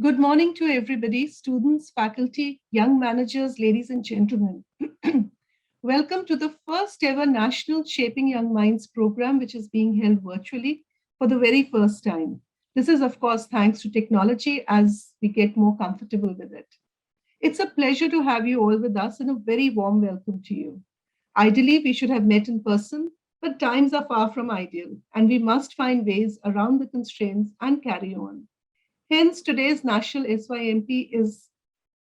Good morning to everybody, students, faculty, young managers, ladies and gentlemen. Welcome to the first ever National Shaping Young Minds program, which is being held virtually for the very first time. This is, of course, thanks to technology as we get more comfortable with it. It's a pleasure to have you all with us and a very warm welcome to you. Ideally, we should have met in person, but times are far from ideal, and we must find ways around the constraints and carry on. Hence, today's National SYMP is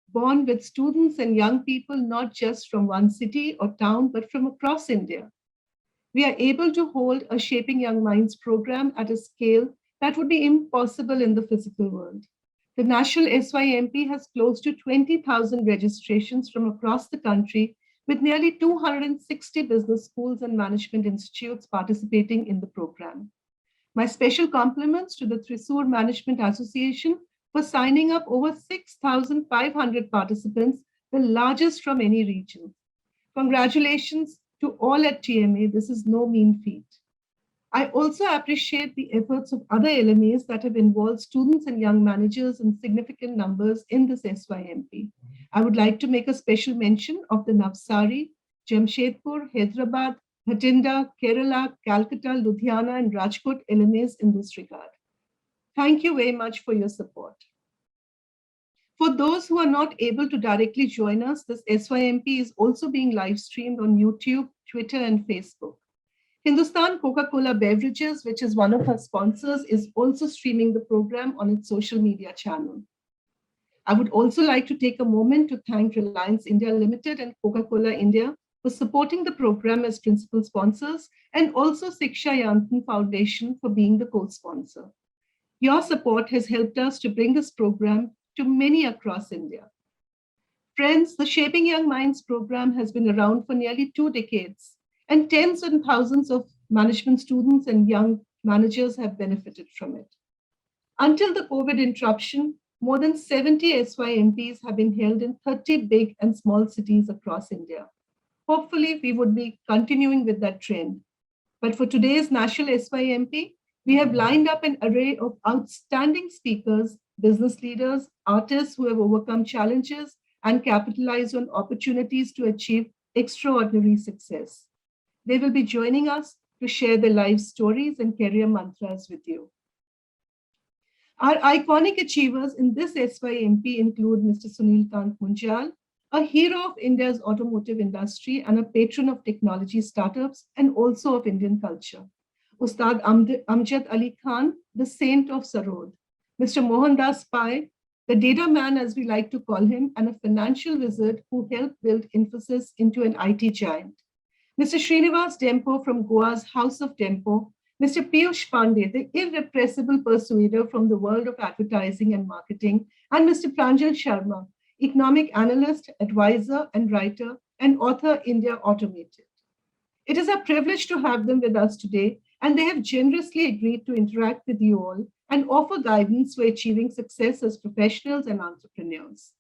born with students and young people not just from one city or town, but from across India. We are able to hold a Shaping Young Minds program at a scale that would be impossible in the physical world. The National SYMP has close to 20,000 registrations from across the country, with nearly 260 business schools and management institutes participating in the program. My special compliments to the Thrissur Management Association for signing up over 6,500 participants, the largest from any region. Congratulations to all at TMA. This is no mean feat. I also appreciate the efforts of other LMAs that have involved students and young managers in significant numbers in this SYMP. I would like to make a special mention of the Navsari, Jamshedpur, Hyderabad, Bhatinda, Kerala, Calcutta, Ludhiana, and Rajkot LMAs in this regard. Thank you very much for your support. For those who are not able to directly join us, this SYMP is also being live streamed on YouTube, Twitter, and Facebook. Hindustan Coca-Cola Beverages, which is one of our sponsors, is also streaming the program on its social media channel. I would also like to take a moment to thank Reliance India Limited and Coca-Cola India for supporting the program as principal sponsors, and also Siksha Yantan Foundation for being the co-sponsor. Your support has helped us to bring this program to many across India. Friends, the Shaping Young Minds program has been around for nearly 2 decades, and tens and thousands of management students and young managers have benefited from it. Until the COVID interruption, more than 70 SYMPs have been held in 30 big and small cities across India. Hopefully, we would be continuing with that trend. But for today's National SYMP, we have lined up an array of outstanding speakers, business leaders, artists who have overcome challenges and capitalized on opportunities to achieve extraordinary success. They will be joining us to share their life stories and career mantras with you. Our iconic achievers in this SYMP include Mr. Sunil Munjal, a hero of India's automotive industry and a patron of technology startups and also of Indian culture. Ustad Amjad Ali Khan, the saint of Sarod. Mr. Mohandas Pai, the data man as we like to call him, and a financial wizard who helped build Infosys into an IT giant. Mr. Srinivas Dempo from Goa's House of Dempo, Mr. Piyush Pandey, the irrepressible persuader from the world of advertising and marketing, and Mr. Pranjal Sharma, economic analyst, advisor, and writer, and author India Automated. It is a privilege to have them with us today, and they have generously agreed to interact with you all and offer guidance for achieving success as professionals and entrepreneurs.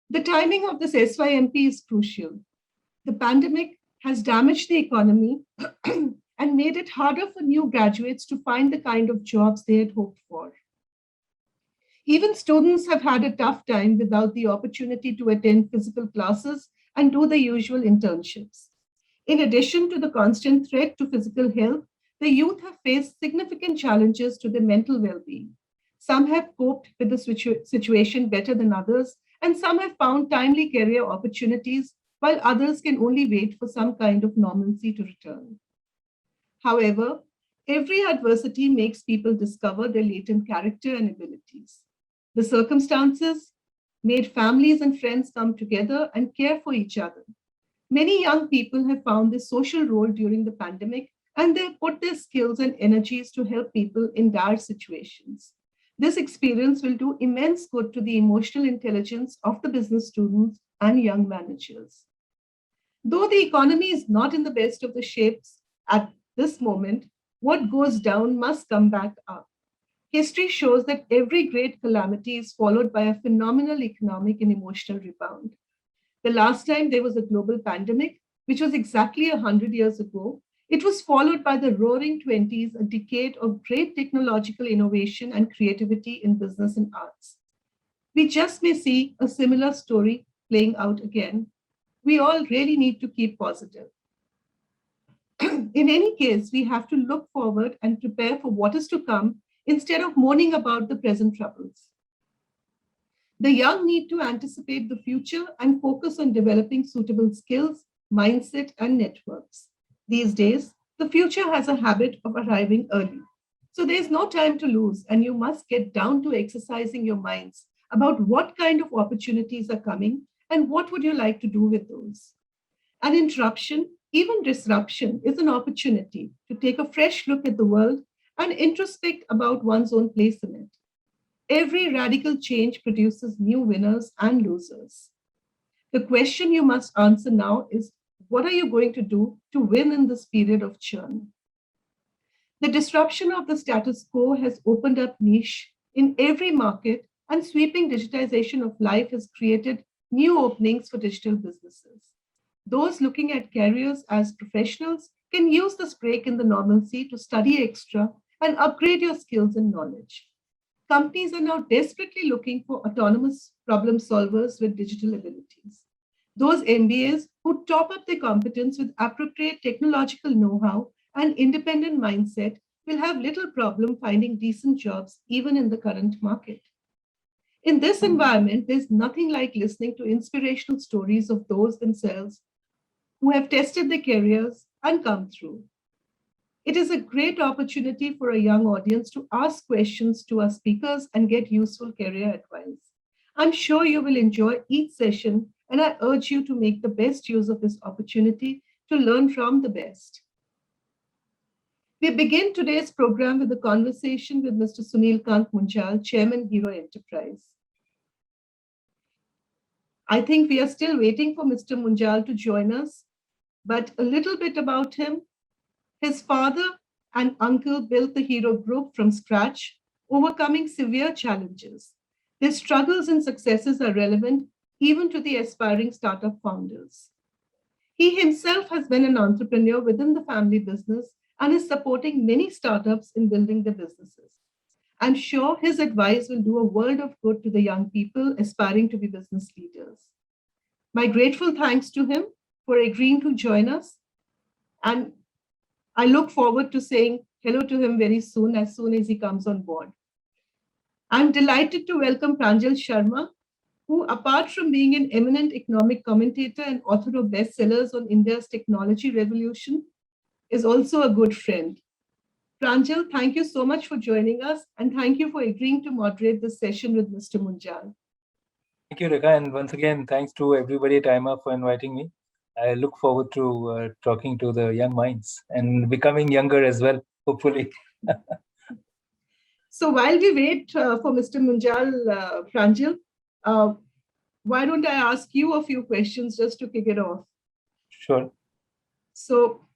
The timing of this SYMP is crucial. The pandemic has damaged the economy and made it harder for new graduates to find the kind of jobs they had hoped for. Even students have had a tough time without the opportunity to attend physical classes and do the usual internships. In addition to the constant threat to physical health, the youth have faced significant challenges to their mental well-being. Some have coped with the situation better than others, and some have found timely career opportunities, while others can only wait for some kind of normalcy to return. However, every adversity makes people discover their latent character and abilities. The circumstances made families and friends come together and care for each other. Many young people have found this social role during the pandemic, and they put their skills and energies to help people in dire situations. This experience will do immense good to the emotional intelligence of the business students and young managers. Though the economy is not in the best of the shapes at this moment, what goes down must come back up. History shows that every great calamity is followed by a phenomenal economic and emotional rebound. The last time there was a global pandemic, which was exactly 100 years ago, it was followed by the roaring 20s, a decade of great technological innovation and creativity in business and arts. We just may see a similar story playing out again. We all really need to keep positive. In any case, we have to look forward and prepare for what is to come instead of moaning about the present troubles. The young need to anticipate the future and focus on developing suitable skills, mindset, and networks. These days, the future has a habit of arriving early. So there's no time to lose, and you must get down to exercising your minds about what kind of opportunities are coming and what would you like to do with those. An interruption, even disruption, is an opportunity to take a fresh look at the world and introspect about one's own place in it. Every radical change produces new winners and losers. The question you must answer now is, what are you going to do to win in this period of churn? The disruption of the status quo has opened up niche in every market, and sweeping digitization of life has created new openings for digital businesses. Those looking at careers as professionals can use this break in the normalcy to study extra and upgrade your skills and knowledge. Companies are now desperately looking for autonomous problem solvers with digital abilities. Those MBAs who top up their competence with appropriate technological know how and independent mindset will have little problem finding decent jobs even in the current market. In this environment, there's nothing like listening to inspirational stories of those themselves who have tested their careers and come through. It is a great opportunity for a young audience to ask questions to our speakers and get useful career advice. I'm sure you will enjoy each session, and I urge you to make the best use of this opportunity to learn from the best. We begin today's program with a conversation with Mr. Sunil Munjal, Chairman, Hero Enterprise. I think we are still waiting for Mr. Munjal to join us, but a little bit about him. His father and uncle built the Hero Group from scratch, overcoming severe challenges. Their struggles and successes are relevant even to the aspiring startup founders. He himself has been an entrepreneur within the family business and is supporting many startups in building their businesses. I'm sure his advice will do a world of good to the young people aspiring to be business leaders. My grateful thanks to him for agreeing to join us, and I look forward to saying hello to him very soon as he comes on board. I'm delighted to welcome Pranjal Sharma, who, apart from being an eminent economic commentator and author of bestsellers on India's technology revolution, is also a good friend. Pranjal, thank you so much for joining us, and thank you for agreeing to moderate this session with Mr. Munjal. Thank you, Rekha, and once again, thanks to everybody at AIMA for inviting me. I look forward to talking to the young minds and becoming younger as well, hopefully. So while we wait for Mr. Munjal, Pranjal, why don't I ask you a few questions just to kick it off? Sure. So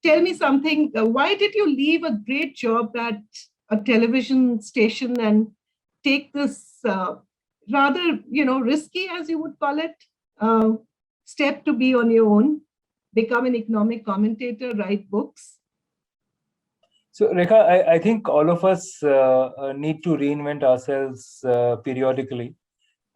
tell me something. Why did you leave a great job at a television station and take this rather, risky, as you would call it, step to be on your own, become an economic commentator, write books? So, Rekha, I think all of us need to reinvent ourselves periodically.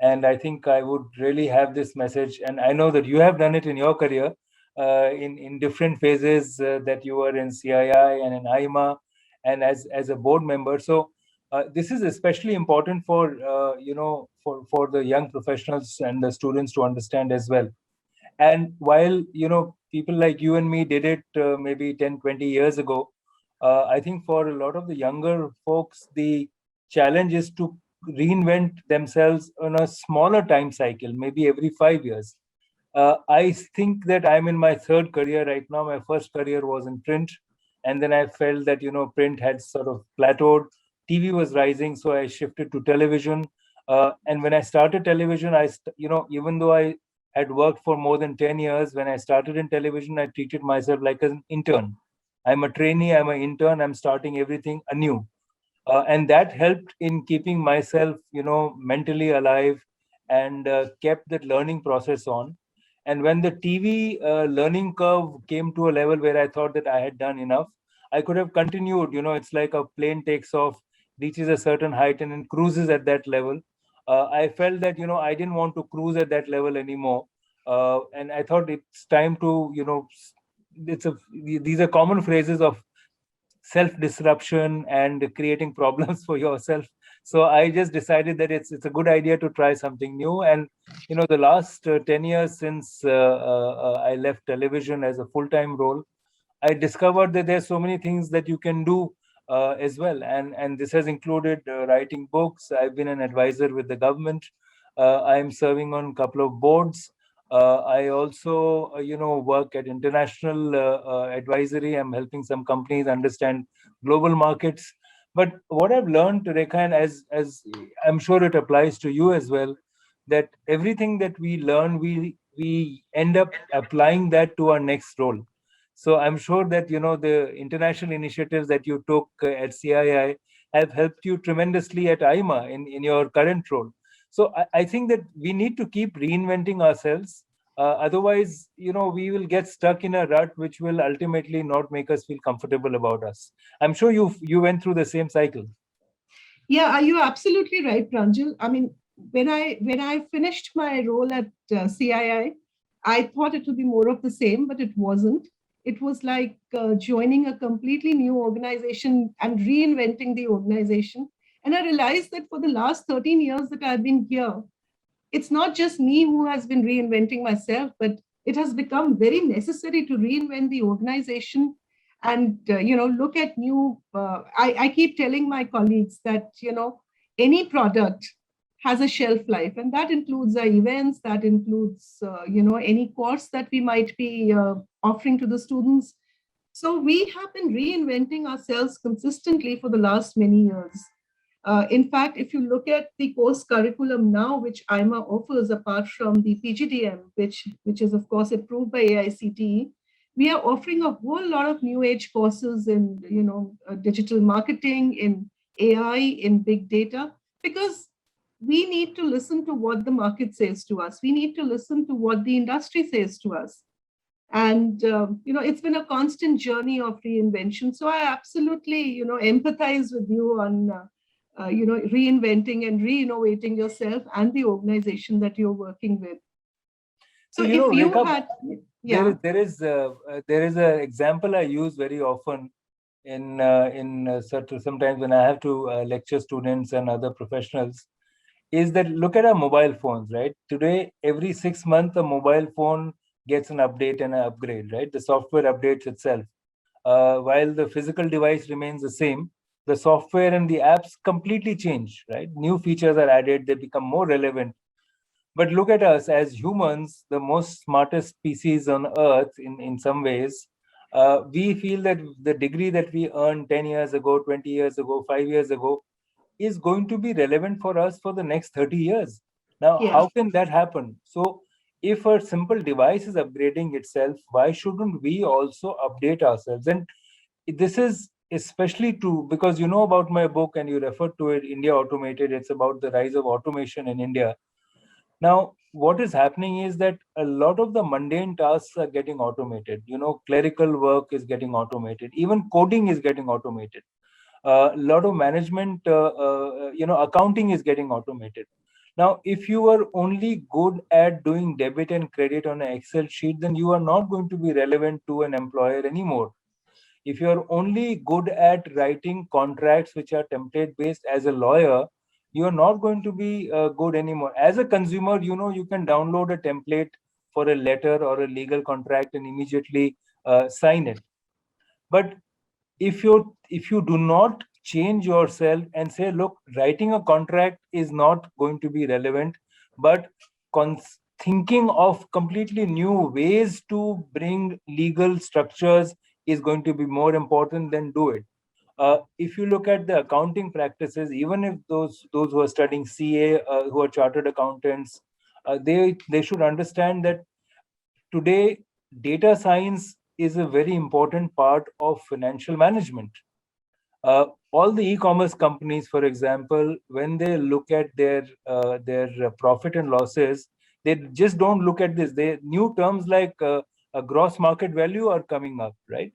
And I think I would really have this message. And I know that you have done it in your career in different phases that you were in CII and in AIMA and as a board member. So this is especially important for, for the young professionals and the students to understand as well. And while, people like you and me did it maybe 10, 20 years ago, I think for a lot of the younger folks, the challenge is to reinvent themselves on a smaller time cycle, maybe every 5 years. I think that I'm in my third career right now. My first career was in print. And then I felt that, print had sort of plateaued. TV was rising, so I shifted to television. And when I started television, even though I had worked for more than 10 years, when I started in television, I treated myself like an intern. I'm a trainee, I'm an intern, I'm starting everything anew. And that helped in keeping myself, mentally alive and kept that learning process on. And when the TV learning curve came to a level where I thought that I had done enough, I could have continued. It's like a plane takes off, reaches a certain height and then cruises at that level. I felt that I didn't want to cruise at that level anymore, and I thought it's time to it's a these are common phrases of self disruption and creating problems for yourself. So I just decided that it's a good idea to try something new. And the last 10 years since I left television as a full time role, I discovered that there's so many things that you can do as well, and this has included writing books. I've been an advisor with the government. I'm serving on a couple of boards. I also, work at international advisory. I'm helping some companies understand global markets. But what I've learned, Rekha, and as I'm sure it applies to you as well, that everything that we learn, we end up applying that to our next role. So I'm sure that the international initiatives that you took at CII have helped you tremendously at AIMA in your current role. So I think that we need to keep reinventing ourselves. Otherwise, we will get stuck in a rut, which will ultimately not make us feel comfortable about us. I'm sure you went through the same cycle. Yeah, you're absolutely right, Pranjal. I mean, when I finished my role at CII, I thought it would be more of the same, but it wasn't. It was like joining a completely new organization and reinventing the organization. And I realized that for the last 13 years that I've been here, it's not just me who has been reinventing myself, but it has become very necessary to reinvent the organization and look at new. I keep telling my colleagues that any product has a shelf life, and that includes our events, that includes any course that we might be offering to the students. So we have been reinventing ourselves consistently for the last many years. In fact, if you look at the course curriculum now, which AIMA offers apart from the PGDM, which is of course approved by AICTE, we are offering a whole lot of new age courses in digital marketing, in AI, in big data, because we need to listen to what the market says to us. We need to listen to what the industry says to us. And it's been a constant journey of reinvention. So I absolutely empathize with you on reinventing and re-innovating yourself and the organization that you're working with. So So if you Rekha, had, there yeah, is there is there is an example I use very often sometimes when I have to lecture students and other professionals, is that look at our mobile phones, right? Today, every 6 months, a mobile phone gets an update and an upgrade, right? The software updates itself. While the physical device remains the same, the software and the apps completely change, right? New features are added, they become more relevant. But look at us as humans, the most smartest species on earth in some ways. We feel that the degree that we earned 10 years ago, 20 years ago, 5 years ago is going to be relevant for us for the next 30 years. Now, yeah. how can that happen? So, if a simple device is upgrading itself, why shouldn't we also update ourselves? And this is especially true because you know about my book and you referred to it, India Automated. It's about the rise of automation in India. Now, what is happening is that a lot of the mundane tasks are getting automated. Clerical work is getting automated. Even coding is getting automated. A lot of management, accounting is getting automated. Now, if you are only good at doing debit and credit on an Excel sheet, then you are not going to be relevant to an employer anymore. If you are only good at writing contracts which are template based as a lawyer, you are not going to be good anymore. As a consumer, you can download a template for a letter or a legal contract and immediately sign it. But if you do not change yourself and say, look, writing a contract is not going to be relevant, but thinking of completely new ways to bring legal structures is going to be more important, then do it. If you look at the accounting practices, even if those who are studying CA, who are chartered accountants, they should understand that today data science is a very important part of financial management. All the e-commerce companies, for example, when they look at their profit and losses, they just don't look at this. They new terms like a gross market value are coming up, right?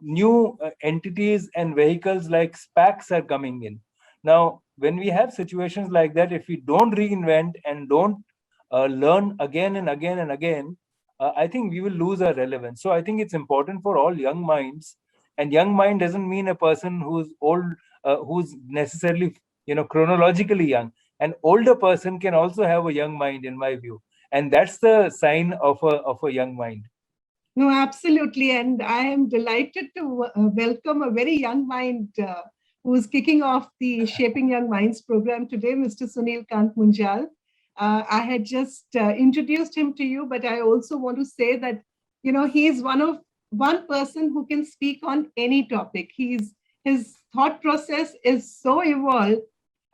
New entities and vehicles like SPACs are coming in. Now, when we have situations like that, if we don't reinvent and don't learn again and again and again, I think we will lose our relevance. So I think it's important for all young minds, and young mind doesn't mean a person who's old, who's necessarily, chronologically young. An older person can also have a young mind, in my view, and that's the sign of a young mind. No, absolutely. And I am delighted to welcome a very young mind who's kicking off the Shaping Young Minds program today, Mr. Sunil Kant Munjal. I had just introduced him to you, but I also want to say that, he is one person who can speak on any topic. His thought process is so evolved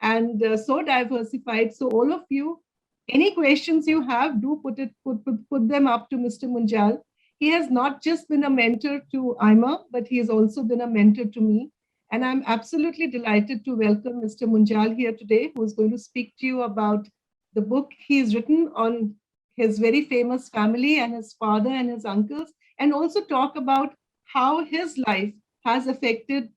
and so diversified. So all of you, any questions you have, do put them up to Mr. Munjal. He has not just been a mentor to AIMA, but he has also been a mentor to me. And I'm absolutely delighted to welcome Mr. Munjal here today, who is going to speak to you about the book he's written on his very famous family and his father and his uncles, and also talk about how his life has affected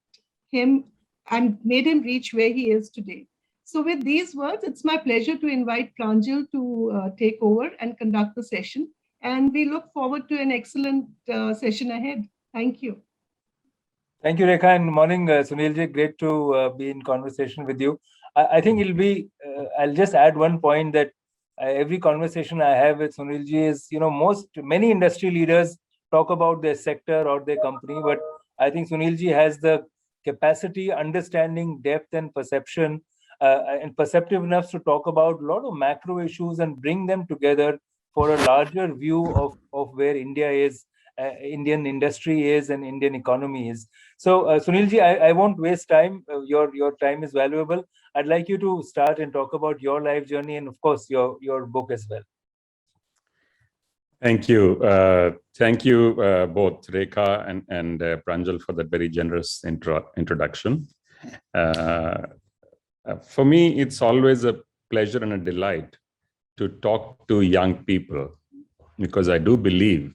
him and made him reach where he is today. So, with these words, it's my pleasure to invite Pranjal to take over and conduct the session. And we look forward to an excellent session ahead. Thank you. Thank you, Rekha, and morning, Sunilji. Great to be in conversation with you. I think it'll be. I'll just add one point that every conversation I have with Sunilji is, many industry leaders talk about their sector or their company, but I think Sunilji has the capacity, understanding, depth, and perception, and perceptive enough to talk about a lot of macro issues and bring them together for a larger view of where India is, Indian industry is, and Indian economy is. So, Sunilji, I won't waste time. Your time is valuable. I'd like you to start and talk about your life journey and, of course, your book as well. Thank you. Thank you both, Rekha and Pranjal, for that very generous introduction. For me, it's always a pleasure and a delight to talk to young people, because I do believe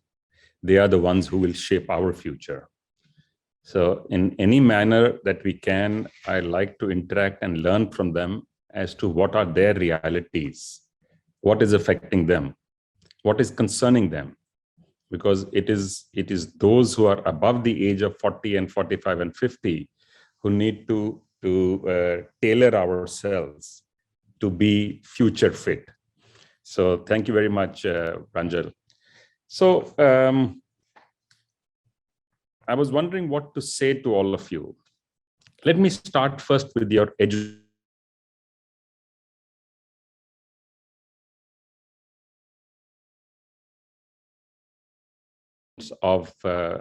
they are the ones who will shape our future. So in any manner that we can, I like to interact and learn from them as to what are their realities, what is affecting them, what is concerning them, because it is those who are above the age of 40 and 45 and 50 who need to tailor ourselves to be future fit. So thank you very much, Pranjal. So I was wondering what to say to all of you. Let me start first with your education of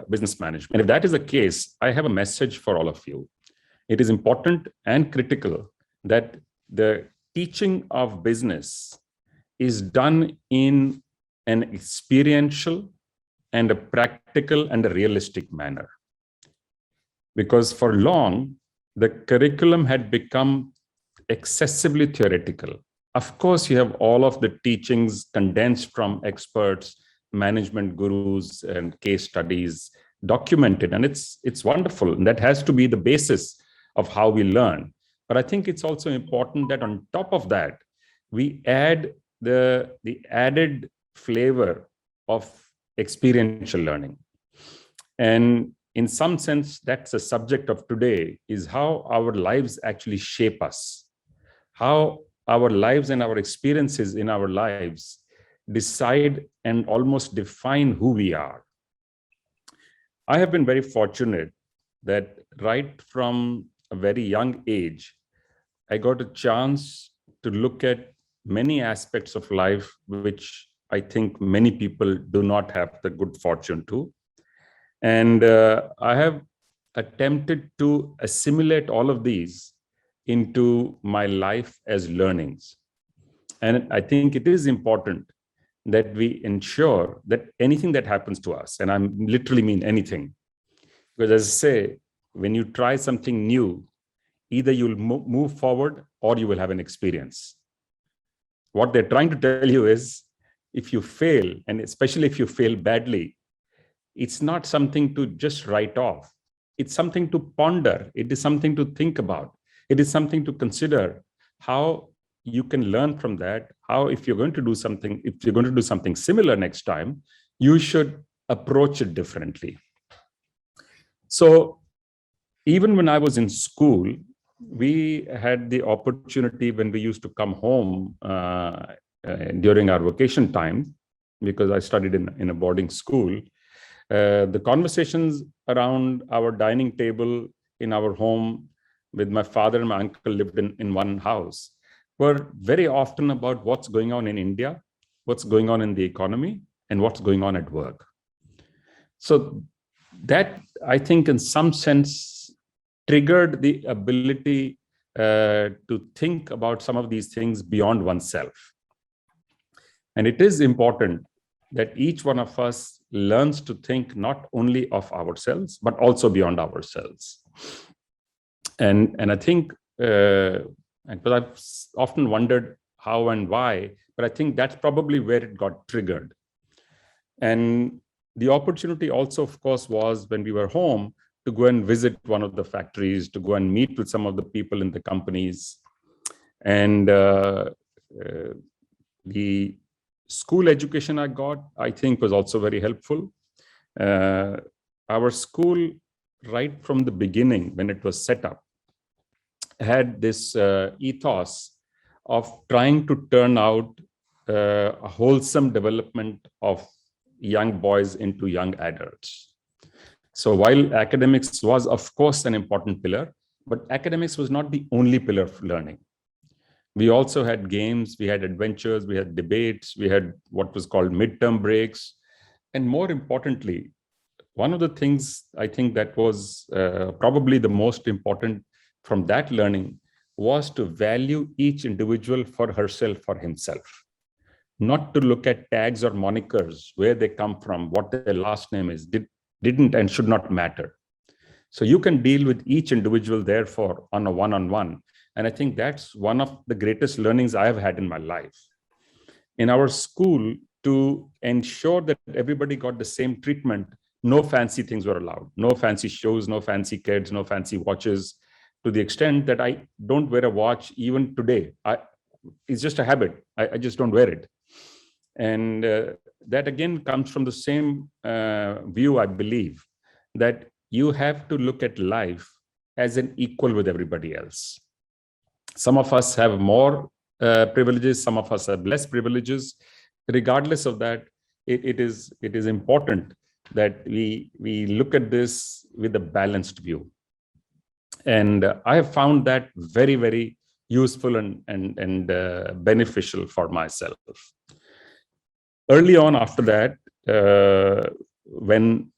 business management. And if that is the case, I have a message for all of you. It is important and critical that the teaching of business is done in an experiential and a practical and a realistic manner. Because for long, the curriculum had become excessively theoretical. Of course, you have all of the teachings condensed from experts, management gurus, and case studies documented, and it's wonderful. And that has to be the basis of how we learn. But I think it's also important that on top of that, we add the added flavor of experiential learning. And in some sense, that's the subject of today, is how our lives actually shape us, how our lives and our experiences in our lives decide and almost define who we are. I have been very fortunate that right from a very young age, I got a chance to look at many aspects of life, which I think many people do not have the good fortune to. And I have attempted to assimilate all of these into my life as learnings. And I think it is important that we ensure that anything that happens to us, and I literally mean anything, because as I say, when you try something new, either you'll move forward or you will have an experience. What they're trying to tell you is, if you fail, and especially if you fail badly, it's not something to just write off. It's something to ponder. It is something to think about. It is something to consider how you can learn from that, how if you're going to do something similar next time, you should approach it differently. So even when I was in school, we had the opportunity when we used to come home during our vacation time, because I studied in a boarding school. The conversations around our dining table in our home with my father and my uncle lived in one house were very often about what's going on in India, what's going on in the economy, and what's going on at work. So that, I think, in some sense, triggered the ability to think about some of these things beyond oneself. And it is important that each one of us learns to think not only of ourselves, but also beyond ourselves. And I think, but I've often wondered how and why, but I think that's probably where it got triggered. And the opportunity also, of course, was when we were home to go and visit one of the factories, to go and meet with some of the people in the companies. And the school education I got, I think, was also very helpful. Our school, right from the beginning, when it was set up, had this ethos of trying to turn out a wholesome development of young boys into young adults. So while academics was, of course, an important pillar, but academics was not the only pillar of learning. We also had games, we had adventures, we had debates, we had what was called midterm breaks. And more importantly, one of the things I think that was probably the most important from that learning was to value each individual for herself or himself. Not to look at tags or monikers, where they come from, what their last name is, didn't and should not matter. So you can deal with each individual, therefore, on a one-on-one. And I think that's one of the greatest learnings I have had in my life. In our school, to ensure that everybody got the same treatment, no fancy things were allowed. No fancy shows, no fancy kids, no fancy watches, to the extent that I don't wear a watch even today. It's just a habit. I just don't wear it. And that again comes from the same view, I believe, that you have to look at life as an equal with everybody else. Some of us have more privileges, some of us have less privileges. Regardless of that, it is important that we look at this with a balanced view. And I have found that very, very useful and beneficial for myself. Early on after that,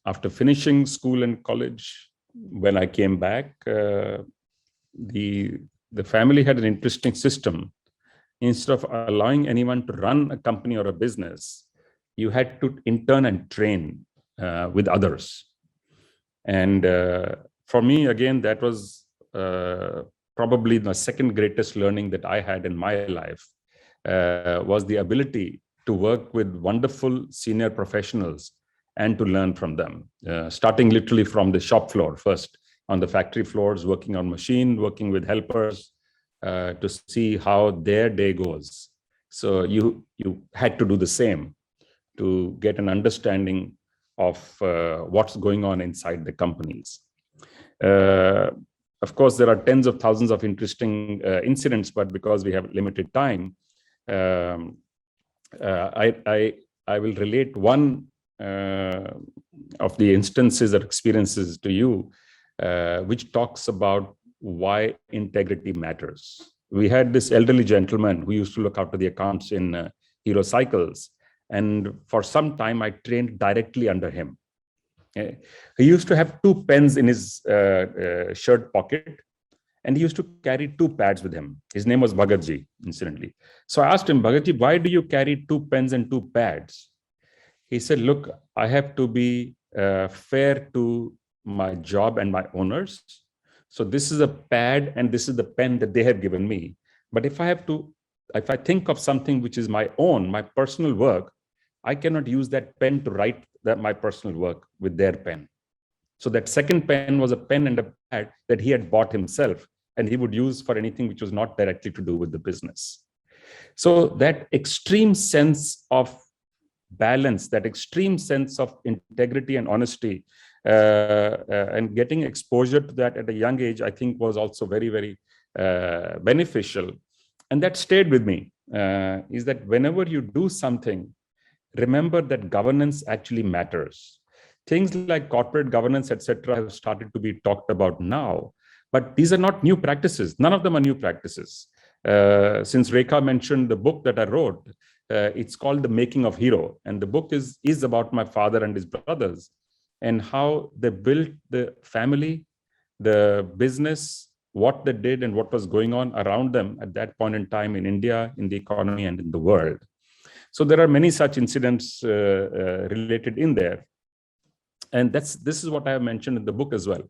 after finishing school and college, when I came back, the family had an interesting system. Instead of allowing anyone to run a company or a business, you had to intern and train with others. And for me, again, that was probably the second greatest learning that I had in my life, was the ability to work with wonderful senior professionals and to learn from them, starting literally from the shop floor first, on the factory floors, working on machine, working with helpers, to see how their day goes. So you had to do the same to get an understanding of what's going on inside the companies. Of course, there are tens of thousands of interesting incidents, but because we have limited time, I will relate one of the instances or experiences to you, which talks about why integrity matters. We had this elderly gentleman who used to look after the accounts in Hero Cycles, and for some time I trained directly under him. He used to have 2 pens in his shirt pocket, and he used to carry 2 pads with him. His name was Bhagatji, incidentally. So I asked him, Bhagatji, why do you carry 2 pens and 2 pads? He said, look, I have to be fair to my job and my owners. So this is a pad and this is the pen that they have given me. But if I think of something which is my own, my personal work, I cannot use that pen to write my personal work with their pen. So that second pen was a pen and a pad that he had bought himself, and he would use for anything which was not directly to do with the business. So that extreme sense of balance, that extreme sense of integrity and honesty, and getting exposure to that at a young age, I think was also very, very beneficial. And that stayed with me, is that whenever you do something, remember that governance actually matters. Things like corporate governance, etc., have started to be talked about now, but these are not new practices. None of them are new practices. Since Rekha mentioned the book that I wrote, it's called The Making of Hero. And the book is about my father and his brothers and how they built the family, the business, what they did and what was going on around them at that point in time in India, in the economy and in the world. So there are many such incidents related in there. And this is what I have mentioned in the book as well,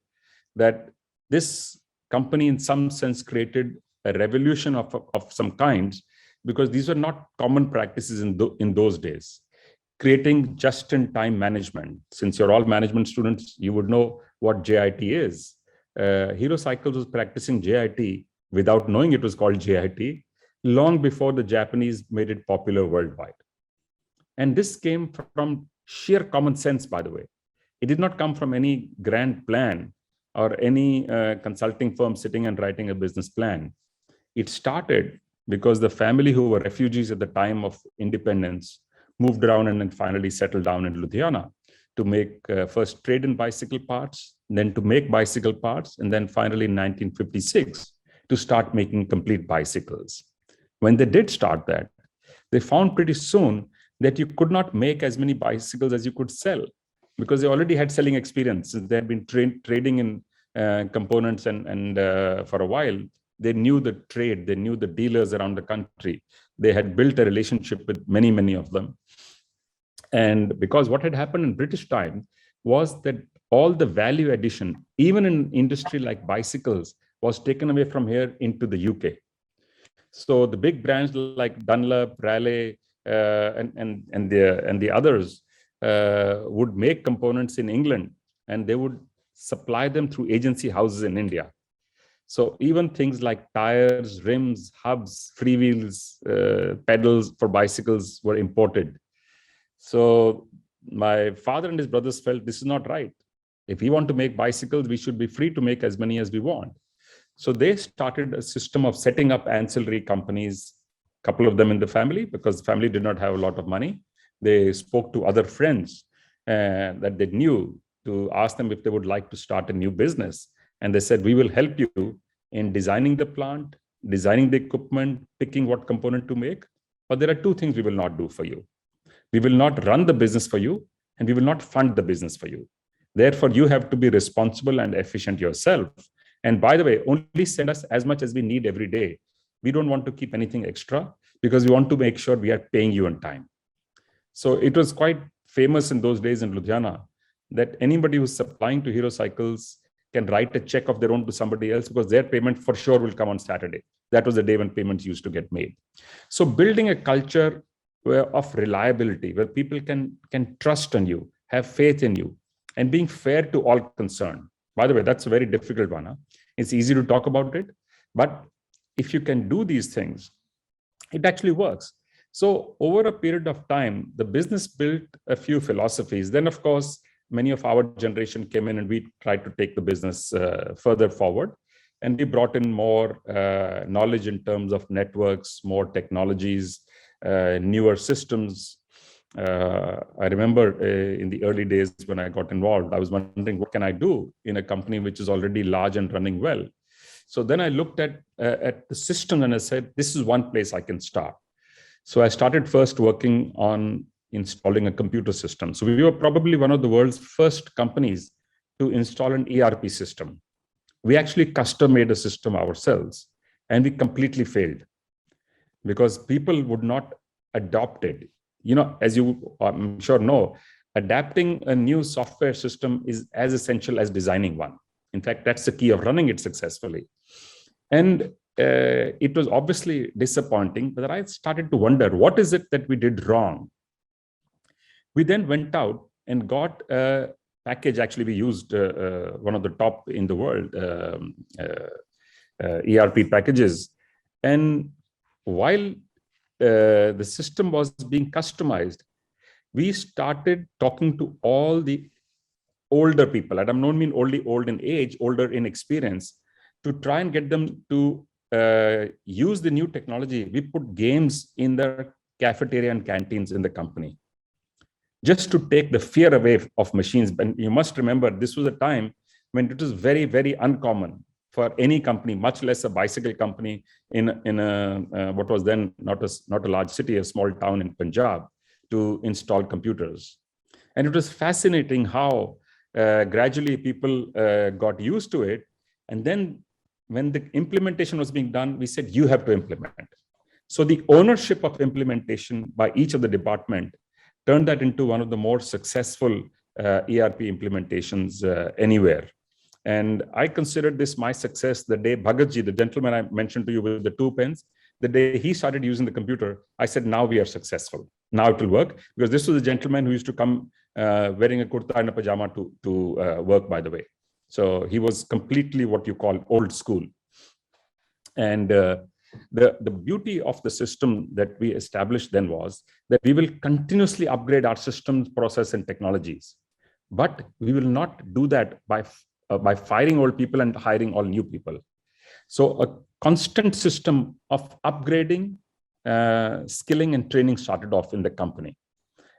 that this company in some sense created a revolution of some kinds, because these were not common practices in those days. Creating just-in-time management. Since you're all management students, you would know what JIT is. Hero Cycles was practicing JIT without knowing it was called JIT long before the Japanese made it popular worldwide. And this came from sheer common sense, by the way. It did not come from any grand plan or any consulting firm sitting and writing a business plan. It started because the family who were refugees at the time of independence moved around and then finally settled down in Ludhiana to make first trade in bicycle parts, then to make bicycle parts, and then finally in 1956 to start making complete bicycles. When they did start that, they found pretty soon that you could not make as many bicycles as you could sell, because they already had selling experience. They had been trading in components and for a while. They knew the trade, they knew the dealers around the country. They had built a relationship with many, many of them. And because what had happened in British time was that all the value addition, even in industry like bicycles, was taken away from here into the UK. So the big brands like Dunlop, Raleigh, and the others would make components in England, and they would supply them through agency houses in India. So even things like tires, rims, hubs, freewheels, pedals for bicycles were imported. So my father and his brothers felt this is not right. If we want to make bicycles, we should be free to make as many as we want. So they started a system of setting up ancillary companies, a couple of them in the family, because the family did not have a lot of money. They spoke to other friends that they knew to ask them if they would like to start a new business. And they said, we will help you in designing the plant, designing the equipment, picking what component to make. But there are two things we will not do for you. We will not run the business for you, and we will not fund the business for you. Therefore, you have to be responsible and efficient yourself. And by the way, only send us as much as we need every day. We don't want to keep anything extra because we want to make sure we are paying you on time. So it was quite famous in those days in Ludhiana that anybody who's supplying to Hero Cycles can write a check of their own to somebody else, because their payment for sure will come on Saturday. That was the day when payments used to get made. So building a culture of reliability, where people can trust on you, have faith in you, and being fair to all concerned. By the way, that's a very difficult one. Huh? It's easy to talk about it, but if you can do these things, it actually works. So over a period of time, the business built a few philosophies. Then, of course, many of our generation came in and we tried to take the business further forward. And we brought in more knowledge in terms of networks, more technologies, newer systems. I remember in the early days when I got involved, I was wondering, what can I do in a company which is already large and running well? So then I looked at the system and I said, this is one place I can start. So I started first working on installing a computer system. So we were probably one of the world's first companies to install an ERP system. We actually custom made a system ourselves, and we completely failed because people would not adopt it. You know, as you I'm sure know, adapting a new software system is as essential as designing one. In fact, that's the key of running it successfully. And it was obviously disappointing, but I started to wonder, what is it that we did wrong? We then went out and got a package. Actually, we used one of the top in the world, ERP packages. And while the system was being customized, we started talking to all the older people, and I don't mean only old in age, older in experience, to try and get them to use the new technology. We put games in the cafeteria and canteens in the company, just to take the fear away of machines. And you must remember, this was a time when it was very, very uncommon for any company, much less a bicycle company in a what was then not a large city, a small town in Punjab, to install computers. And it was fascinating how gradually people got used to it. And then when the implementation was being done, we said, you have to implement. So the ownership of implementation by each of the department turned that into one of the more successful ERP implementations anywhere. And I considered this my success the day Bhagatji, the gentleman I mentioned to you with the 2 pens, the day he started using the computer, I said, now we are successful. Now it will work. Because this was a gentleman who used to come wearing a kurta and a pajama to work, by the way. So he was completely what you call old school. And the beauty of the system that we established then was that we will continuously upgrade our systems, process, and technologies. But we will not do that by firing old people and hiring all new people. So a constant system of upgrading, skilling, and training started off in the company.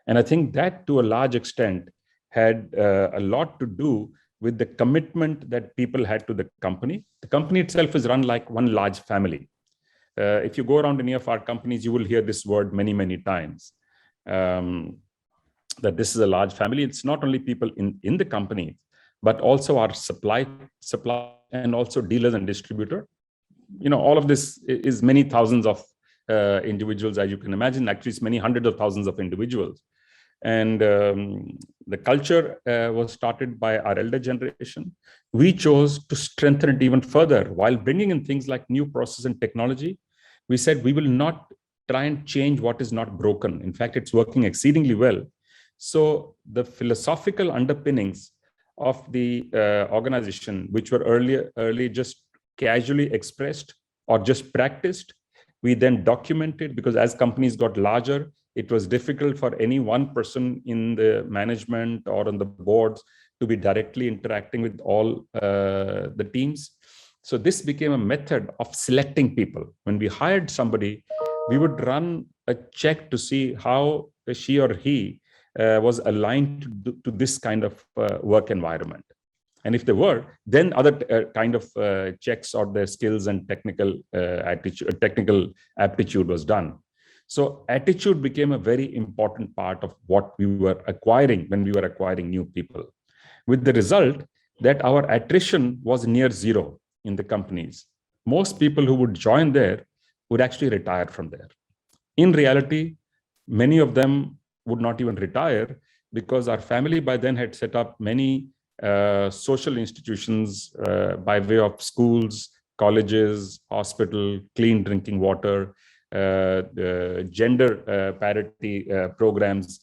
And I think that to a large extent had a lot to do with the commitment that people had to the company. The company itself is run like one large family. If you go around any of our companies, you will hear this word many, many times, that this is a large family. It's not only people in the company, but also our supply and also dealers and distributor. All of this is many thousands of individuals, as you can imagine. Actually, it's many hundreds of thousands of individuals. And the culture was started by our elder generation. We chose to strengthen it even further while bringing in things like new process and technology. We said we will not try and change what is not broken. In fact, it's working exceedingly well. So the philosophical underpinnings of the organization, which were early just casually expressed or just practiced, we then documented, because as companies got larger, it was difficult for any one person in the management or on the boards to be directly interacting with all the teams. So this became a method of selecting people. When we hired somebody, we would run a check to see how she or he was aligned to this kind of work environment. And if they were, then other kind of checks or their skills and technical aptitude was done. So attitude became a very important part of what we were acquiring when we were acquiring new people, with the result that our attrition was near zero in the companies. Most people who would join there would actually retire from there. In reality, many of them would not even retire, because our family by then had set up many social institutions by way of schools, colleges, hospital, clean drinking water, gender parity programs,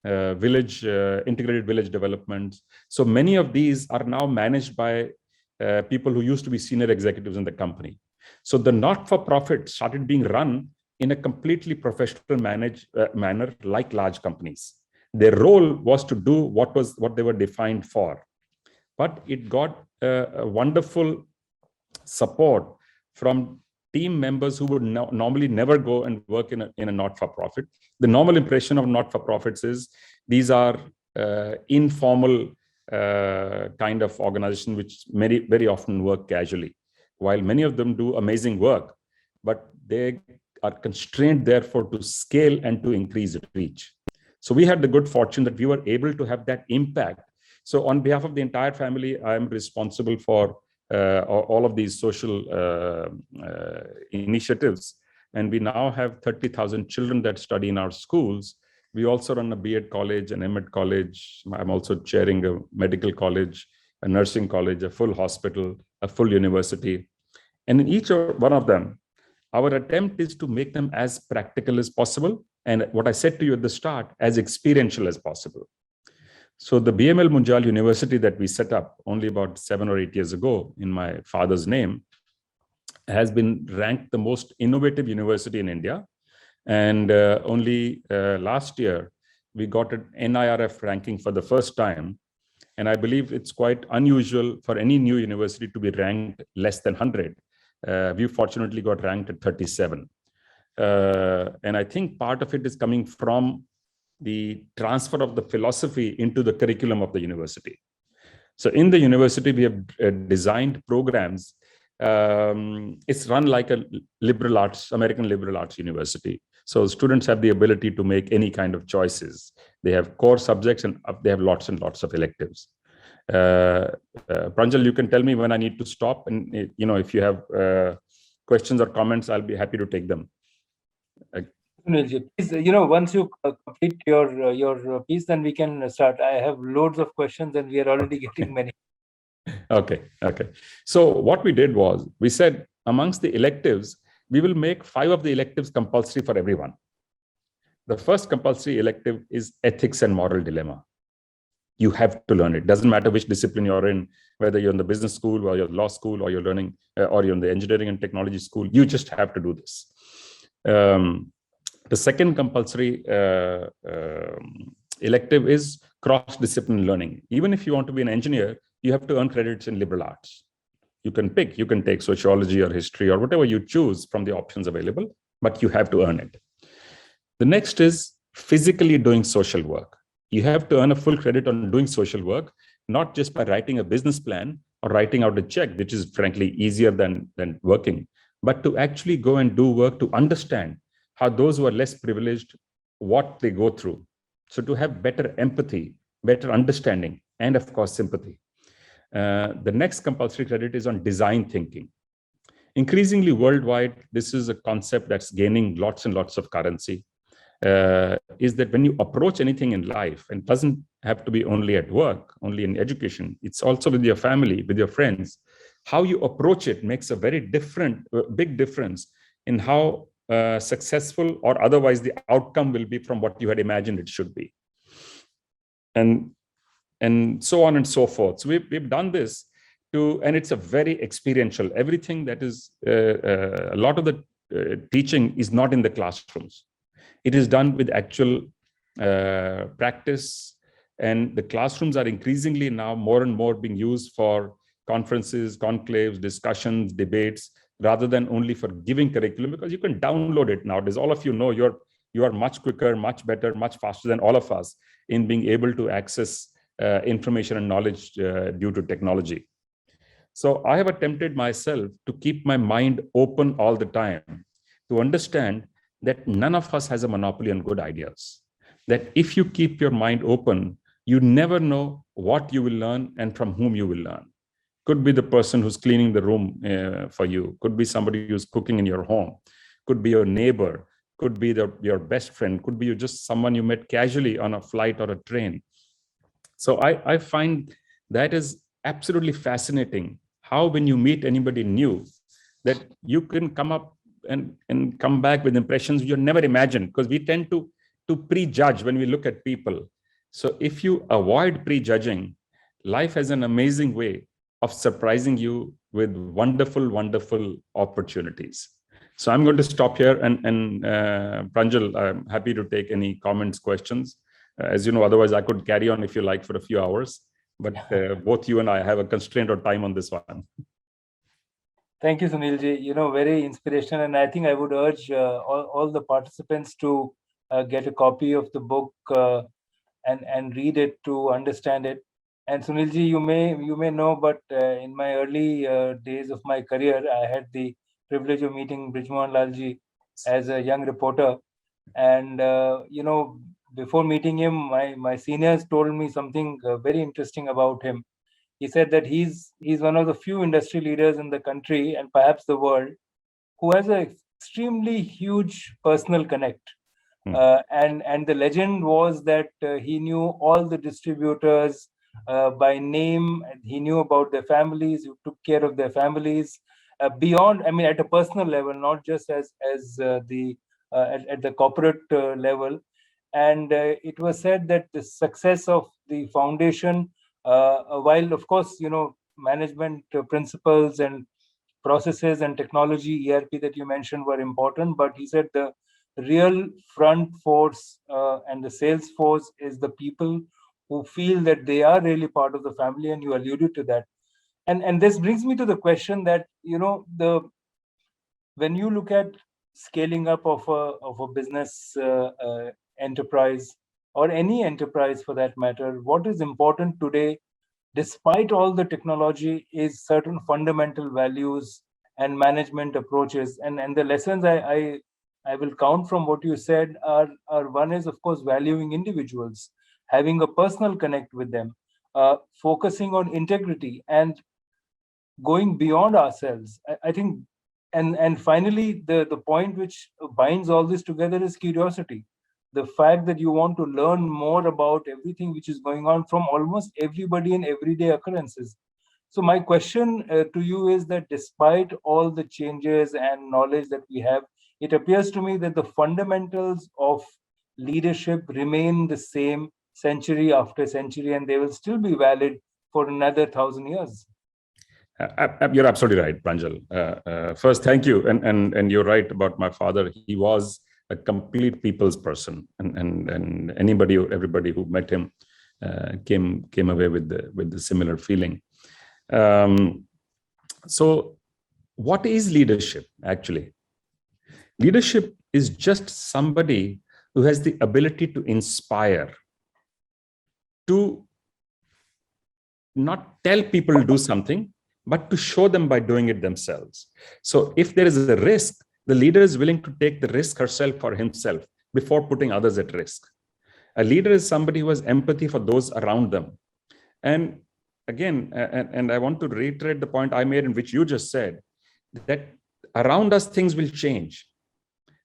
integrated village developments. So many of these are now managed by people who used to be senior executives in the company. So the not-for-profit started being run in a completely professional manner, like large companies. Their role was to do what they were defined for. But it got a wonderful support from team members who would normally never go and work in a not-for-profit. The normal impression of not-for-profits is these are informal kind of organization which very, very often work casually, while many of them do amazing work, but they are constrained therefore to scale and to increase reach. So we had the good fortune that we were able to have that impact. So on behalf of the entire family, I am responsible for all of these social initiatives. And we now have 30,000 children that study in our schools. We also run a B.Ed college, an M.Ed college. I'm also chairing a medical college, a nursing college, a full hospital, a full university. And in each one of them, our attempt is to make them as practical as possible. And what I said to you at the start, as experiential as possible. So the BML Munjal University that we set up only about 7 or 8 years ago in my father's name has been ranked the most innovative university in India. And only last year, we got an NIRF ranking for the first time. And I believe it's quite unusual for any new university to be ranked less than 100. We fortunately got ranked at 37. And I think part of it is coming from the transfer of the philosophy into the curriculum of the university. So in the university, we have designed programs. It's run like a American liberal arts university. So students have the ability to make any kind of choices. They have core subjects and they have lots and lots of electives. Pranjal, you can tell me when I need to stop. And if you have questions or comments, I'll be happy to take them. Sunilji, please, once you complete your piece, then we can start. I have loads of questions, and we are already getting many. Okay. So what we did was, we said amongst the electives, we will make 5 of the electives compulsory for everyone. The first compulsory elective is ethics and moral dilemma. You have to learn it. Doesn't matter which discipline you're in, whether you're in the business school or your law school or you're learning, or you're in the engineering and technology school, you just have to do this. The second compulsory elective is cross-disciplinary learning. Even if you want to be an engineer, you have to earn credits in liberal arts. You can take sociology or history or whatever you choose from the options available, but you have to earn it. The next is physically doing social work. You have to earn a full credit on doing social work, not just by writing a business plan or writing out a check, which is frankly easier than working, but to actually go and do work to understand how those who are less privileged, what they go through. So to have better empathy, better understanding, and of course, sympathy. The next compulsory credit is on design thinking. Increasingly worldwide, this is a concept that's gaining lots and lots of currency. Is that when you approach anything in life, and it doesn't have to be only at work, only in education, it's also with your family, with your friends, how you approach it makes a very big difference in how successful or otherwise the outcome will be from what you had imagined it should be. And so on and so forth. So we've done this and it's a very experiential. Everything that is, a lot of the teaching is not in the classrooms. It is done with actual practice, and the classrooms are increasingly now more and more being used for conferences, conclaves, discussions, debates, rather than only for giving curriculum, because you can download it nowadays. All of you know you are much quicker, much better, much faster than all of us in being able to access information and knowledge due to technology. So I have attempted myself to keep my mind open all the time, to understand that none of us has a monopoly on good ideas. That if you keep your mind open, you never know what you will learn and from whom you will learn. Could be the person who's cleaning the room for you, could be somebody who's cooking in your home, could be your neighbor, could be your best friend, could be just someone you met casually on a flight or a train. So I find that is absolutely fascinating, how when you meet anybody new, that you can come up and come back with impressions you never imagined, because we tend to prejudge when we look at people. So if you avoid prejudging, life has an amazing way of surprising you with wonderful, wonderful opportunities. So I'm going to stop here, and Pranjal, I'm happy to take any comments, questions. As you know, otherwise I could carry on if you like for a few hours, but both you and I have a constraint of time on this one. Thank you, Sunilji. Very inspirational, and I think I would urge all the participants to get a copy of the book and read it to understand it. And Sunilji, you may know, but in my early days of my career, I had the privilege of meeting Brijmohan Lalji as a young reporter, and before meeting him, my seniors told me something very interesting about him. He said that he's one of the few industry leaders in the country and perhaps the world who has an extremely huge personal connect. And the legend was that he knew all the distributors by name. He knew about their families, who took care of their families beyond, I mean, at a personal level, not just as at the corporate level. And it was said that the success of the foundation, while of course management principles and processes and technology, ERP that you mentioned were important, but he said the real front force and the sales force is the people who feel that they are really part of the family, and you alluded to that. And this brings me to the question that, when you look at scaling up of a business enterprise, or any enterprise for that matter, what is important today, despite all the technology, is certain fundamental values and management approaches. And the lessons I will count from what you said are one is, of course, valuing individuals, having a personal connect with them, focusing on integrity, and going beyond ourselves. I think, and finally, the point which binds all this together is curiosity. The fact that you want to learn more about everything which is going on from almost everybody in everyday occurrences. So my question to you is that despite all the changes and knowledge that we have, it appears to me that the fundamentals of leadership remain the same century after century, and they will still be valid for another 1,000 years. You're absolutely right, Pranjal. First, thank you. And you're right about my father. He was a complete people's person, and everybody who met him came away with the similar feeling. So what is leadership actually? Leadership is just somebody who has the ability to inspire, to not tell people to do something, but to show them by doing it themselves. So if there is a risk, the leader is willing to take the risk herself or himself before putting others at risk. A leader is somebody who has empathy for those around them. And again, and I want to reiterate the point I made, in which you just said, that around us things will change.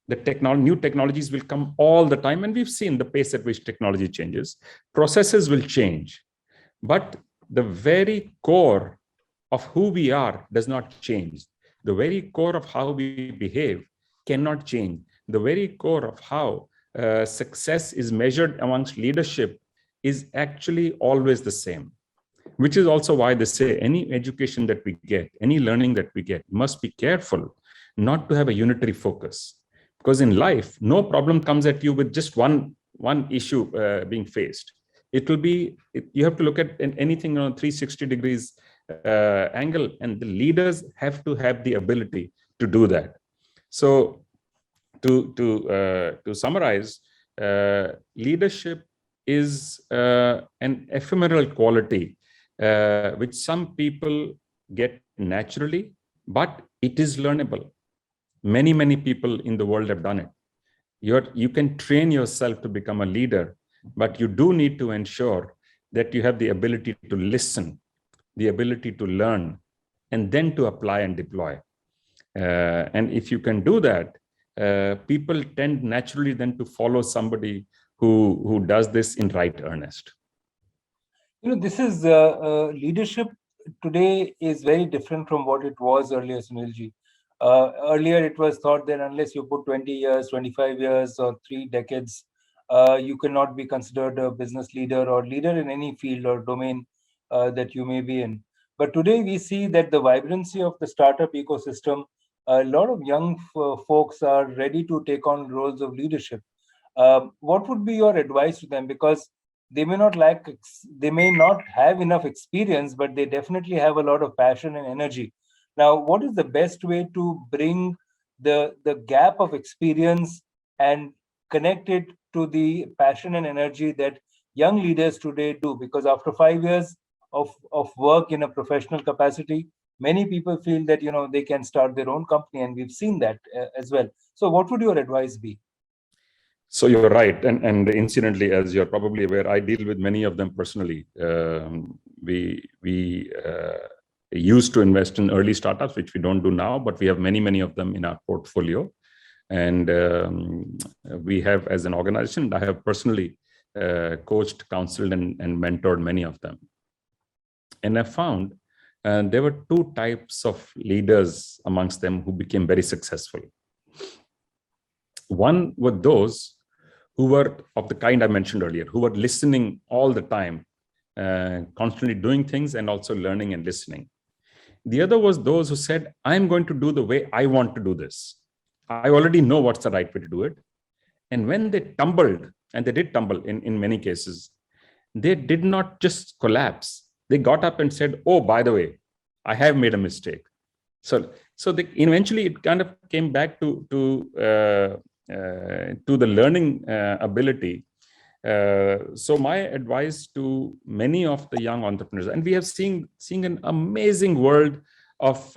New technologies will come all the time, and we've seen the pace at which technology changes. Processes will change, but the very core of who we are does not change. The very core of how we behave cannot change. The very core of how success is measured amongst leadership is actually always the same, which is also why they say any education that we get, any learning that we get, must be careful not to have a unitary focus. Because in life, no problem comes at you with just one issue being faced. You have to look at anything on a 360 degrees angle, and the leaders have to have the ability to do that. So to summarize, leadership is an ephemeral quality which some people get naturally, but it is learnable. Many people in the world have done it. You can train yourself to become a leader, but you do need to ensure that you have the ability to listen, the ability to learn, and then to apply and deploy. And if you can do that, people tend naturally then to follow somebody who does this in right earnest. This is leadership today is very different from what it was earlier, Sunilji. Earlier, it was thought that unless you put 20 years, 25 years, or 3 decades, you cannot be considered a business leader or leader in any field or domain that you may be in. But today, we see that the vibrancy of the startup ecosystem, a lot of young folks are ready to take on roles of leadership. What would be your advice to them? Because they may not have enough experience, but they definitely have a lot of passion and energy. Now, what is the best way to bring the gap of experience and connect it to the passion and energy that young leaders today do? Because after 5 years of work in a professional capacity, many people feel that they can start their own company, and we've seen that as well. So what would your advice be? So you're right, and incidentally, as you're probably aware, I deal with many of them personally. We used to invest in early startups, which we don't do now, but we have many of them in our portfolio. And we have, as an organization, I have personally coached, counseled, and mentored many of them. And I found there were 2 types of leaders amongst them who became very successful. One were those who were of the kind I mentioned earlier, who were listening all the time, constantly doing things and also learning and listening. The other was those who said, I'm going to do the way I want to do this. I already know what's the right way to do it. And when they tumbled, and they did tumble in many cases, they did not just collapse. They got up and said, oh, by the way, I have made a mistake. So eventually it kind of came back to the learning ability. So my advice to many of the young entrepreneurs, and we have seen an amazing world of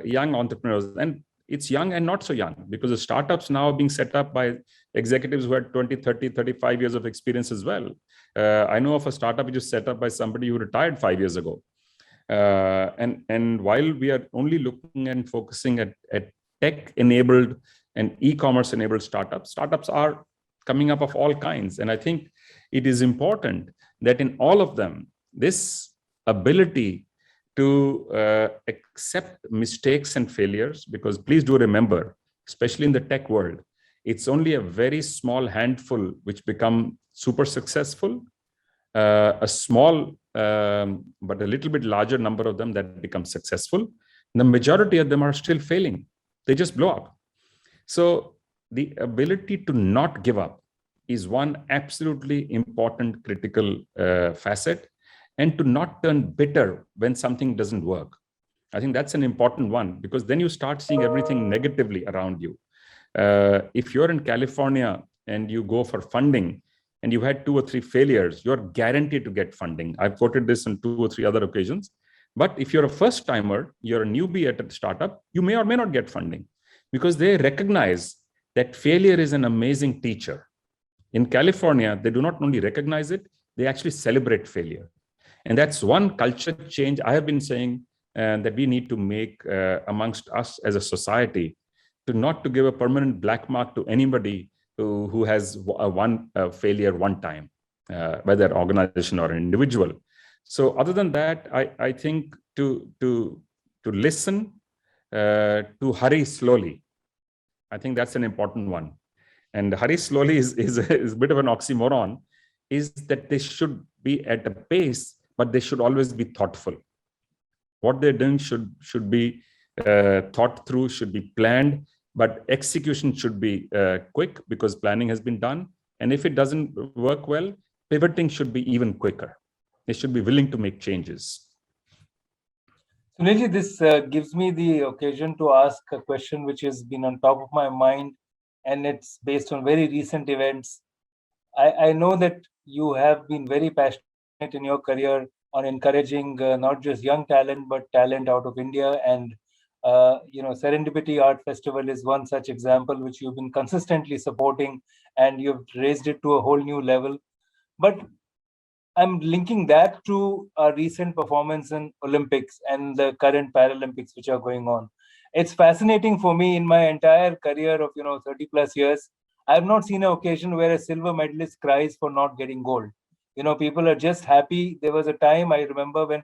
young entrepreneurs, and it's young and not so young, because the startups now are being set up by executives who had 20, 30, 35 years of experience as well. I know of a startup which was set up by somebody who retired 5 years ago. And while we are only looking and focusing at tech-enabled and e-commerce-enabled startups are coming up of all kinds. And I think it is important that in all of them, this ability to accept mistakes and failures, because please do remember, especially in the tech world, it's only a very small handful which become super successful, a small but a little bit larger number of them that become successful. The majority of them are still failing. They just blow up. So the ability to not give up is one absolutely important, critical facet, and to not turn bitter when something doesn't work. I think that's an important one, because then you start seeing everything negatively around you. If you're in California and you go for funding and you had 2 or 3 failures, you're guaranteed to get funding. I've quoted this on 2 or 3 other occasions. But if you're a first timer, you're a newbie at a startup, you may or may not get funding, because they recognize that failure is an amazing teacher. In California, they do not only recognize it, they actually celebrate failure. And that's one culture change I have been saying that we need to make amongst us as a society, to not to give a permanent black mark to anybody who has one failure one time, whether organization or an individual. So other than that, I think to listen, to hurry slowly. I think that's an important one. And hurry slowly is a bit of an oxymoron, is that they should be at a pace, but they should always be thoughtful. What they're doing should be thought through, should be planned, but execution should be quick, because planning has been done. And if it doesn't work well, pivoting should be even quicker. They should be willing to make changes. Sunilji, this gives me the occasion to ask a question which has been on top of my mind, and it's based on very recent events. I know that you have been very passionate in your career on encouraging not just young talent, but talent out of India. And Serendipity Art Festival is one such example which you've been consistently supporting, and you've raised it to a whole new level. But I'm linking that to a recent performance in Olympics and the current Paralympics which are going on. It's fascinating for me. In my entire career of 30 plus years, I have not seen an occasion where a silver medalist cries for not getting gold. People are just happy. There was a time, I remember, when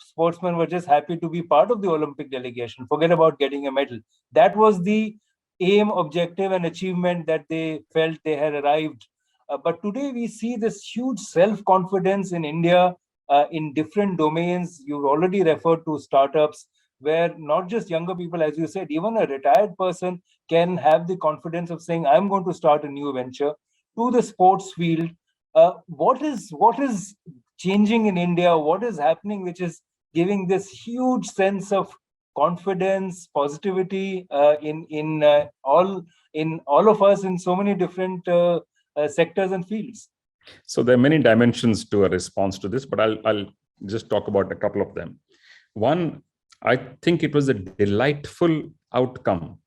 sportsmen were just happy to be part of the Olympic delegation, forget about getting a medal. That was the aim, objective, and achievement that they felt they had arrived. But today we see this huge self-confidence in India in different domains. You've already referred to startups, where not just younger people, as you said, even a retired person can have the confidence of saying, I'm going to start a new venture. To the sports field, what is changing in India? What is happening which is giving this huge sense of confidence, positivity in all of us in so many different sectors and fields? So there are many dimensions to a response to this, but I'll just talk about a couple of them. One, I think it was a delightful outcome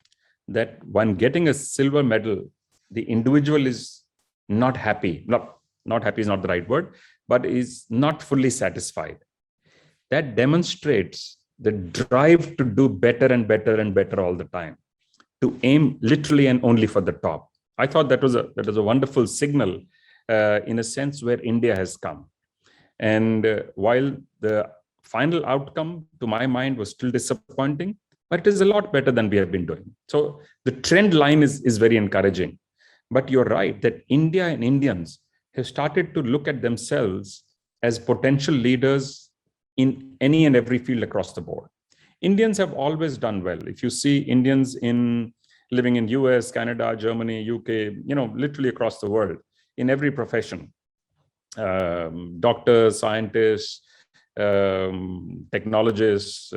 that when getting a silver medal, the individual is not happy. Not happy is not the right word, but is not fully satisfied. That demonstrates the drive to do better and better and better all the time, to aim literally and only for the top. I thought that was a wonderful signal in a sense where India has come. And while the final outcome, to my mind, was still disappointing, but it is a lot better than we have been doing. So the trend line is very encouraging. But you're right that India and Indians have started to look at themselves as potential leaders in any and every field across the board. Indians have always done well. If you see Indians living in US, Canada, Germany, UK, literally across the world, in every profession, doctors, scientists, technologists,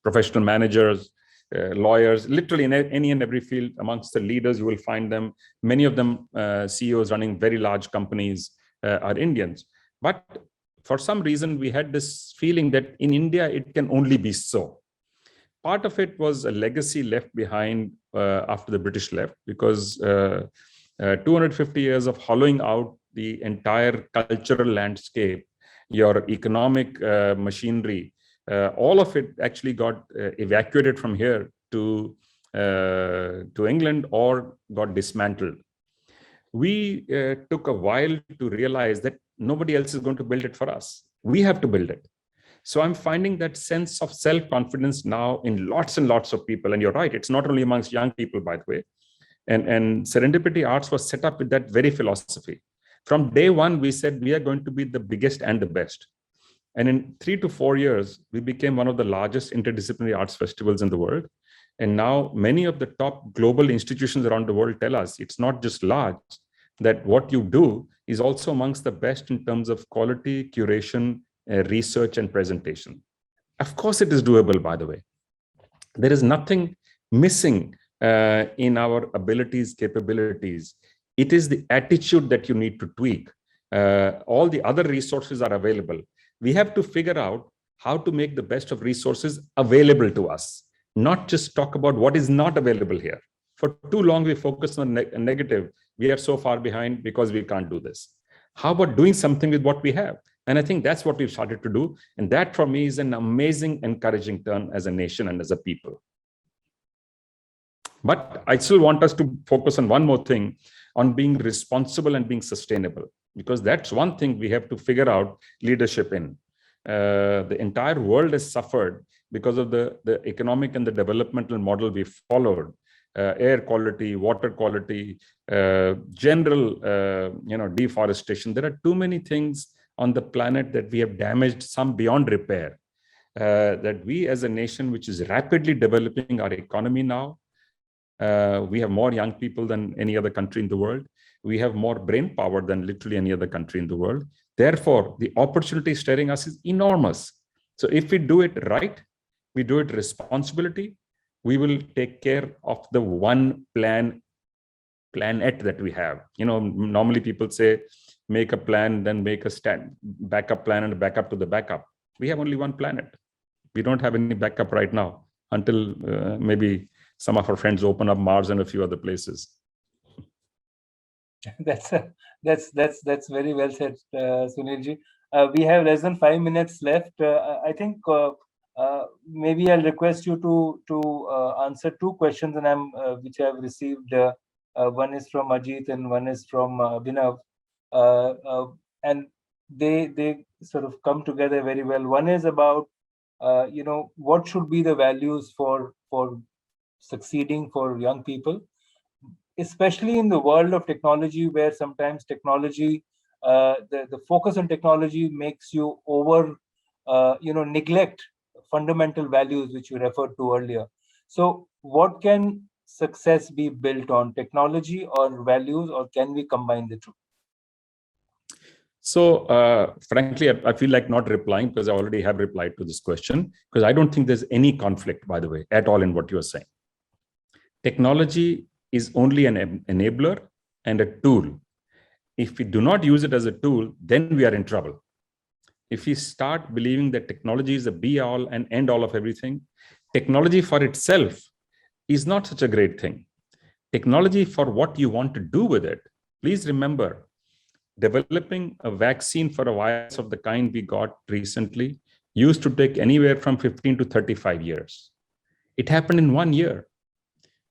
professional managers, lawyers, literally in any and every field, amongst the leaders, you will find them. Many of them CEOs running very large companies are Indians. But for some reason, we had this feeling that in India, it can only be so. Part of it was a legacy left behind after the British left, because 250 years of hollowing out the entire cultural landscape, your economic machinery, all of it actually got evacuated from here to England or got dismantled. We took a while to realize that nobody else is going to build it for us. We have to build it. So I'm finding that sense of self-confidence now in lots and lots of people. And you're right, it's not only amongst young people, by the way. And Serendipity Arts was set up with that very philosophy. From day one, we said we are going to be the biggest and the best. And in 3 to 4 years, we became one of the largest interdisciplinary arts festivals in the world. And now many of the top global institutions around the world tell us it's not just large, that what you do is also amongst the best in terms of quality, curation, research, and presentation. Of course, it is doable, by the way. There is nothing missing in our abilities, capabilities. It is the attitude that you need to tweak. All the other resources are available. We have to figure out how to make the best of resources available to us, not just talk about what is not available here. For too long, we focus on negative. We are so far behind because we can't do this. How about doing something with what we have? And I think that's what we've started to do. And that for me is an amazing, encouraging turn as a nation and as a people. But I still want us to focus on one more thing, on being responsible and being sustainable, because that's one thing we have to figure out leadership in. The entire world has suffered because of the economic and the developmental model we followed. Air quality, water quality, general deforestation. There are too many things on the planet that we have damaged, some beyond repair. That we as a nation, which is rapidly developing our economy now, we have more young people than any other country in the world. We have more brain power than literally any other country in the world. Therefore, the opportunity staring us is enormous. So if we do it right, we do it responsibility, we will take care of the one planet that we have. Normally people say, make a plan, then make a backup plan and a backup to the backup. We have only one planet. We don't have any backup right now until maybe some of our friends open up Mars and a few other places. That's very well said, Sunilji. We have less than 5 minutes left. I think maybe I'll request you to answer 2 questions, and which I have received. One is from Ajit and one is from Abhinav, and they sort of come together very well. One is about what should be the values for succeeding for young people, especially in the world of technology, where sometimes technology, the focus on technology makes you neglect fundamental values which you referred to earlier. So what can success be built on, technology or values, or can we combine the two? So frankly, I feel like not replying because I already have replied to this question, because I don't think there's any conflict, by the way, at all in what you're saying. Technology is only an enabler and a tool. If we do not use it as a tool, then we are in trouble. If we start believing that technology is the be-all and end-all of everything, technology for itself is not such a great thing. Technology for what you want to do with it. Please remember, developing a vaccine for a virus of the kind we got recently used to take anywhere from 15 to 35 years. It happened in 1 year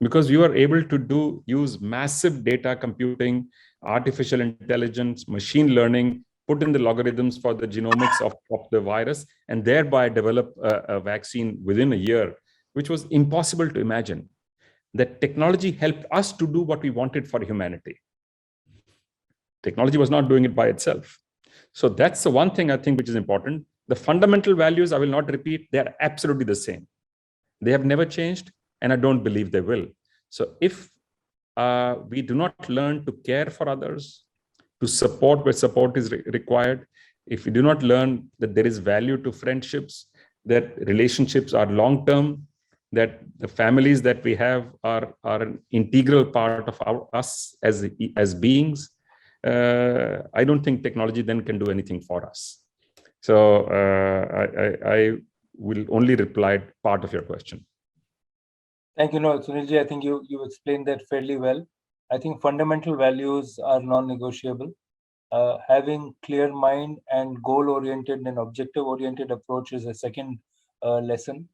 because we were able to use massive data computing, artificial intelligence, machine learning, put in the logarithms for the genomics of the virus, and thereby develop a vaccine within a year, which was impossible to imagine. That technology helped us to do what we wanted for humanity. Technology was not doing it by itself. So that's the one thing I think which is important. The fundamental values, I will not repeat, they are absolutely the same. They have never changed, and I don't believe they will. So if we do not learn to care for others, to support where support is required, if we do not learn that there is value to friendships, that relationships are long-term, that the families that we have are an integral part of us as beings, I don't think technology then can do anything for us. So I will only reply part of your question. Thank you. No, Sunilji, I think you explained that fairly well. I think fundamental values are non-negotiable. Having clear mind and goal-oriented and objective-oriented approach is a second lesson.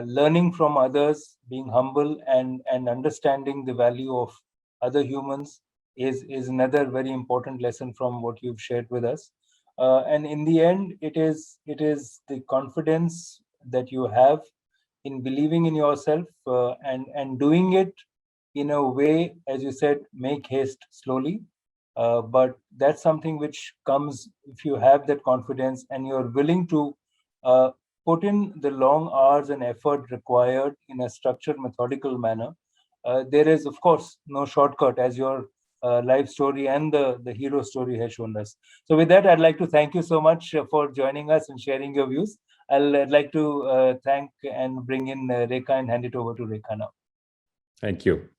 Learning from others, being humble and understanding the value of other humans is another very important lesson from what you've shared with us. And in the end, it is the confidence that you have in believing in yourself and doing it in a way, as you said, make haste slowly. But that's something which comes if you have that confidence and you're willing to put in the long hours and effort required in a structured, methodical manner. There is, of course, no shortcut, as your life story and the hero story has shown us. So with that, I'd like to thank you so much for joining us and sharing your views. I'd like to thank and bring in Rekha and hand it over to Rekha now. Thank you.